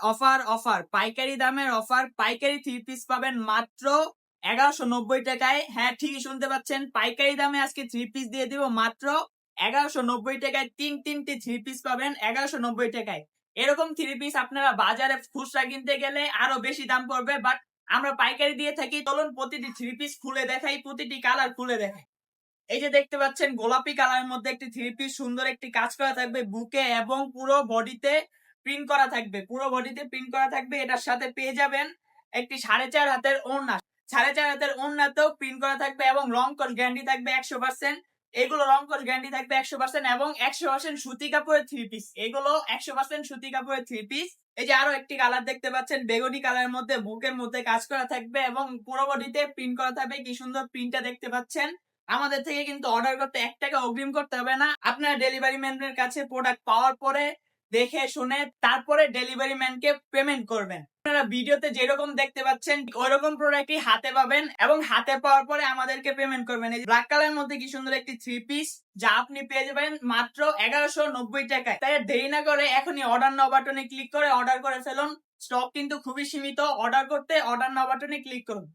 Offer offer পাইকারি দামের offer. পাইকারি 3 পিস পাবেন মাত্র 1190 টাকায়। হ্যাঁ, ঠিকই শুনতে পাচ্ছেন, পাইকারি দামে আজকে 3 পিস দিয়ে দিব মাত্র 1190 টাকায়। তিনটি 3 পিস পাবেন 1190 টাকায়। এরকম 3 পিস আপনারা বাজারে খুচরা কিনতে গেলে আরো বেশি দাম পড়বে, বাট আমরা পাইকারি দিয়ে থাকি। চলুন প্রতিটি 3 পিস খুলে দেখাই, প্রতিটি কালার খুলে দেখাই। এই যে দেখতে পাচ্ছেন গোলাপি কালারের মধ্যে একটি 3 পিস, সুন্দর একটি কাজ করা থাকবে বুকে এবং পুরো বডিতে প্রিন্ট করা থাকবে। পুরো বডিতে প্রিন্ট করা থাকবে। এটার সাথে পেয়ে যাবেন একটি 4.5 হাতের ওড়না। 4.5 হাতের ওড়নাতেও প্রিন্ট করা থাকবে এবং রং কস গ্যারান্টি থাকবে 100%। এগুলো রং কস গ্যারান্টি থাকবে 100% এবং 100% সুতি কাপড়ের 3 পিস। এগুলো 100% সুতি কাপড়ের 3 পিস। এই যে আরো একটি কালার দেখতে পাচ্ছেন বেগুনি কালারের মধ্যে, বুকের মধ্যে কাজ করা থাকবে এবং পুরো বডিতে প্রিন্ট করা থাকবে। কি সুন্দর প্রিন্টটা দেখতে পাচ্ছেন। আমাদের থেকে কিন্তু অর্ডার করতে 1 টাকা অগ্রিম করতে হবে না। আপনারা ডেলিভারি ম্যানের কাছে প্রোডাক্ট পাওয়ার পরে দেখে শুনে তারপরে ডেলিভারি ম্যানকে পেমেন্ট করবেন। আপনারা ভিডিওতে যেরকম দেখতে পাচ্ছেন ওইরকম প্রোডাক্টই হাতে পাবেন এবং হাতে পাওয়ার পরে আমাদেরকে পেমেন্ট করবেন। এই ব্ল্যাক কালারের মধ্যে কি সুন্দর একটি 3 পিস, যা আপনি পেয়ে যাবেন মাত্র 1190 টাকায়। তাই দেরি না করে এখনই অর্ডার নাও বাটনে ক্লিক করে অর্ডার করে ফেলুন। স্টক কিন্তু খুবই সীমিত। অর্ডার করতে অর্ডার নাও বাটনে ক্লিক করুন।